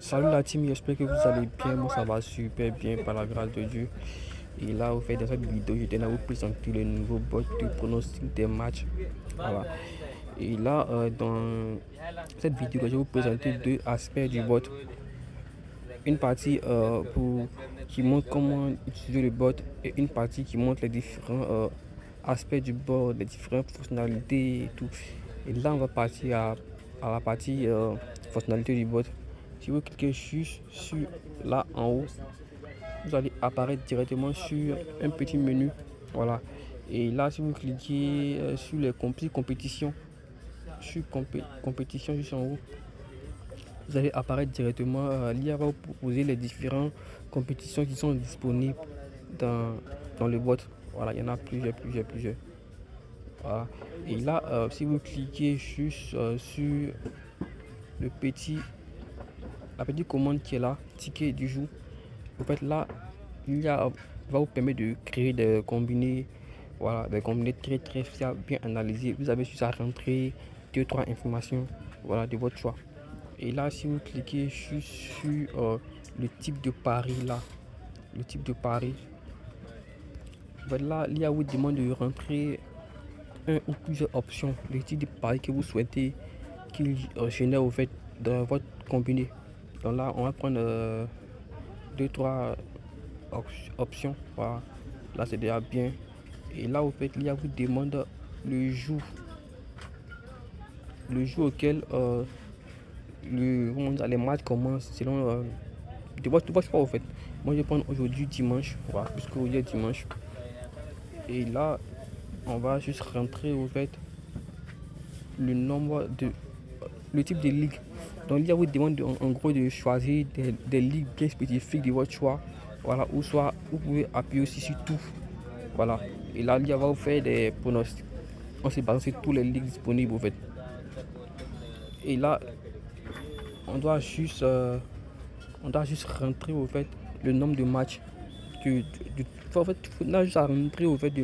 Salut la team, j'espère que vous allez bien. Moi, ça va super bien par la grâce de Dieu. Et là, au fait, dans cette vidéo, je tenais à vous présenter le nouveau bot de pronostic des matchs. Voilà. Et là, dans cette vidéo, je vais vous présenter deux aspects du bot. Une partie qui montre comment utiliser le bot et une partie qui montre les différents aspects du bot, les différentes fonctionnalités et tout. Et là, on va partir à la partie fonctionnalité du bot. Si vous cliquez juste sur là en haut, vous allez apparaître directement sur un petit menu. Voilà. Et là, si vous cliquez sur les compétitions, sur compétition juste en haut, vous allez apparaître directement. L'IA va vous proposer les différentes compétitions qui sont disponibles dans le bot. Voilà, il y en a plusieurs. Voilà. Et là, si vous cliquez juste sur le petit, la petite commande qui est là, ticket du jour, en fait là, l'IA va vous permettre de créer des combinés, voilà, des combinés très fiables, bien analysés. Vous avez juste à rentrer 2-3 informations, voilà, de votre choix. Et là, si vous cliquez juste sur le type de pari là, le type de pari, en fait là, l'IA vous demande de rentrer un ou plusieurs options, le type de pari que vous souhaitez qu'il génère au fait dans votre combiné. Donc là, on va prendre 2-3 options. Voilà. Là, c'est déjà bien. Et là, au fait, l'IA vous demande le jour, le jour auquel les matchs commencent selon de votre choix, au fait. Moi, je vais prendre aujourd'hui dimanche, voilà, puisque aujourd'hui est dimanche. Et là, on va juste rentrer, au fait, le nombre de le type de ligue. Donc l'IA vous demande en gros de choisir des ligues bien spécifiques de votre choix. Voilà, ou soit vous pouvez appuyer aussi sur tout. Voilà. Et là, l'IA va vous faire des pronostics. On s'est basé sur toutes les ligues disponibles, en fait. Et là, on doit juste, rentrer, au fait, le nombre de matchs. En fait, on a juste à rentrer, au fait, le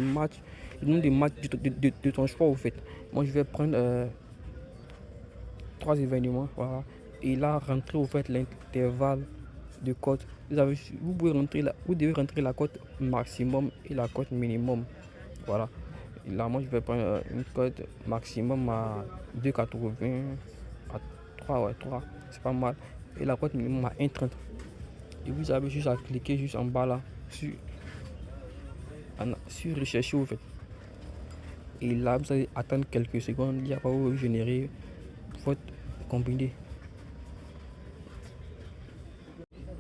nombre de matchs de ton choix, au fait. Moi, je vais prendre 3 événements, voilà. Et là, rentrer, au fait, l'intervalle de cote. Vous devez rentrer la cote maximum et la cote minimum. Voilà. Et là, moi, je vais prendre une cote maximum à 2,80, à 3, ouais, 3, c'est pas mal. Et la cote minimum à 1,30. Et vous avez juste à cliquer juste en bas là, sur rechercher, au fait. Et là, vous allez attendre quelques secondes, il va vous générer votre combiné.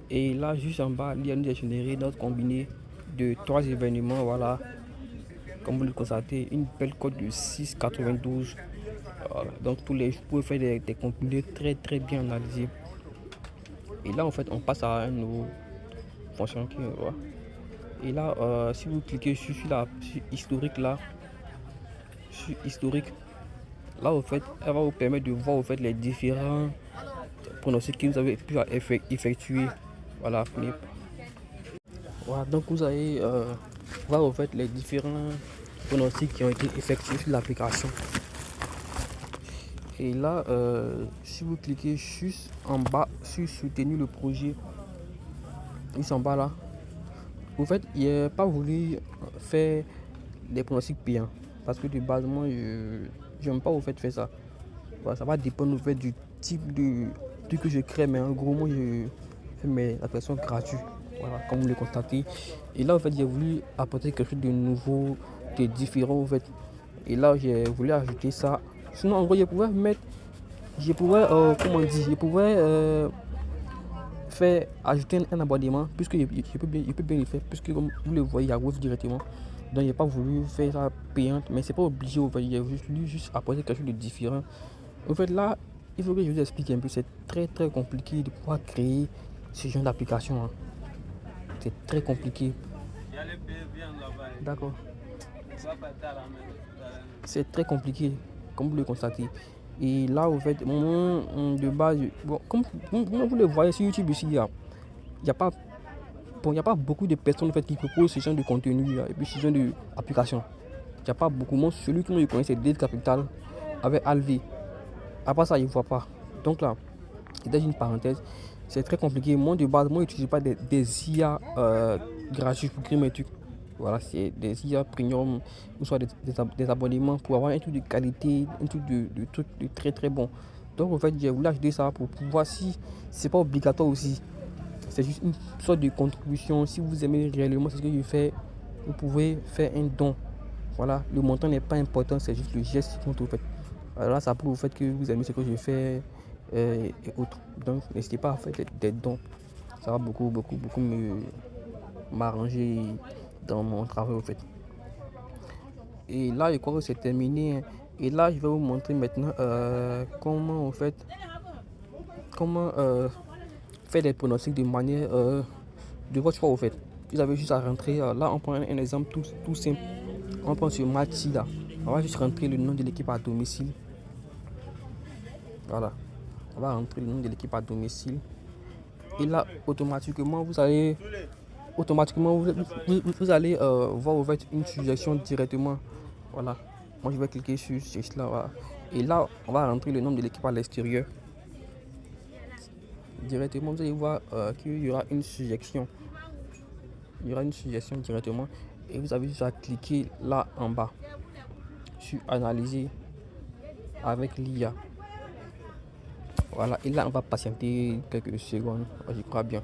Et là, juste en bas, il nous a généré notre combiné de 3 événements. Voilà, comme vous le constatez, une belle cote de 6,92. Donc, vous pouvez faire des combinés très bien analysés. Et là, en fait, on passe à une autre fonction qui voilà. Et là, si vous cliquez sur historique là, sur historique, là, en fait, elle va vous permettre de voir, en fait, les différents pronostics que vous avez pu effectuer. Voilà, Philippe. Voilà, donc vous allez voir, en fait, les différents pronostics qui ont été effectués sur l'application. Et là, si vous cliquez juste en bas sur soutenir le projet, juste en bas là, en fait, il n'a pas voulu faire des pronostics payants. Parce que de base, moi, je n'aime pas au fait faire ça. Voilà, ça va dépendre au fait du type de truc que je crée, mais en gros, moi, je fais mes applications gratuites. Voilà, comme vous le constatez. Et là, en fait, j'ai voulu apporter quelque chose de nouveau, de différent, en fait. Et là, j'ai voulu ajouter ça. Sinon, en gros, comment dire, je pouvais faire ajouter un abonnement, puisque je peux bien le faire, puisque comme vous le voyez, il y a Wave directement. Donc, j'ai pas voulu faire ça payante, mais c'est pas obligé. J'ai voulu juste apporter quelque chose de différent. En fait, là, il faut que je vous explique un peu. C'est très compliqué de pouvoir créer ce genre d'application, hein. C'est très compliqué. D'accord. C'est très compliqué, comme vous le constatez. Et là, au fait, moi, de base, bon, comme vous le voyez sur YouTube ici, il y a pas beaucoup de personnes en fait, qui proposent ce genre de contenu et puis ce genre d'application. Il n'y a pas beaucoup. Moi, celui que moi je connais, c'est Date Capital avec Alvi. À part ça, il ne voit pas. Donc là, c'était une parenthèse. c'est très compliqué. Moi, de base, moi, je n'utilise pas des IA gratuits pour créer mes trucs. Voilà, c'est des IA premium, ou soit des abonnements pour avoir un truc de qualité, un truc truc de très très bon. Donc, en fait, j'ai voulu acheter ça pour pouvoir, si c'est pas obligatoire aussi, c'est juste une sorte de contribution. Si vous aimez réellement ce que je fais, vous pouvez faire un don. Voilà, le montant n'est pas important, c'est juste le geste qui compte au fait. Là, ça prouve au fait que vous aimez ce que je fais et autres. Donc, n'hésitez pas à faire des dons. Ça va beaucoup, beaucoup, beaucoup m'arranger dans mon travail au fait. Et là, je crois que c'est terminé. Et là, je vais vous montrer maintenant comment, au fait, comment faire des pronostics de manière de votre choix au fait. Vous avez juste à rentrer. Là, on prend un exemple tout simple. On prend ce match-ci là. On va juste rentrer le nom de l'équipe à domicile. Voilà. On va rentrer le nom de l'équipe à domicile. Et là, automatiquement, vous allez voir au fait une suggestion directement. Voilà. Moi, je vais cliquer sur cela. Voilà. Et là, on va rentrer le nom de l'équipe à l'extérieur. Directement, vous allez voir qu'il y aura une suggestion. Il y aura une suggestion directement. Et vous avez juste à cliquer là en bas sur analyser avec l'IA. Voilà, et là on va patienter quelques secondes, je crois bien.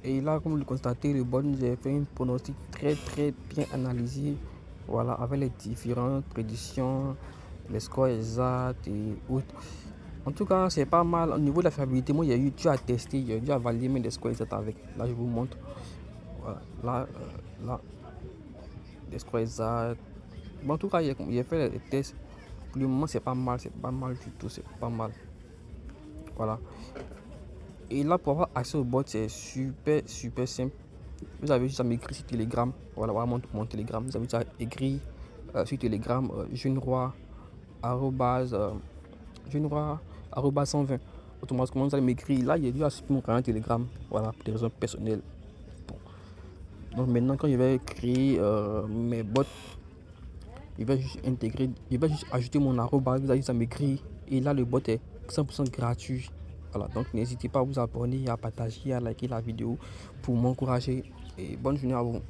Et là, comme vous le constatez, le bot nous a fait un pronostic très très bien analysé. Voilà, avec les différentes prédictions, les scores exacts et autres. En tout cas, c'est pas mal. Au niveau de la fiabilité, moi j'ai eu dû à tester, j'ai dû à valider mes scores exacts avec. Là, je vous montre. Voilà, là, les scores exacts. Bon, en tout cas, j'ai fait les tests. Pour le moment, c'est pas mal du tout, c'est pas mal. Voilà. Et là, pour avoir accès au bot, c'est super simple. Vous avez juste à m'écrire sur Telegram. Voilà, mon Telegram. Vous avez juste à écrire sur Telegram jeune-roi jeune-roi 120. Automatiquement, vous allez m'écrire. Là, il y a déjà mon canal Telegram. Voilà, pour des raisons personnelles. Bon. Donc maintenant, quand je vais créer mes bots, je vais juste ajouter mon arrobase. Vous avez juste à m'écrire. Et là, le bot est 100% gratuit. Voilà, donc n'hésitez pas à vous abonner, à partager, à liker la vidéo pour m'encourager. Et bonne journée à vous.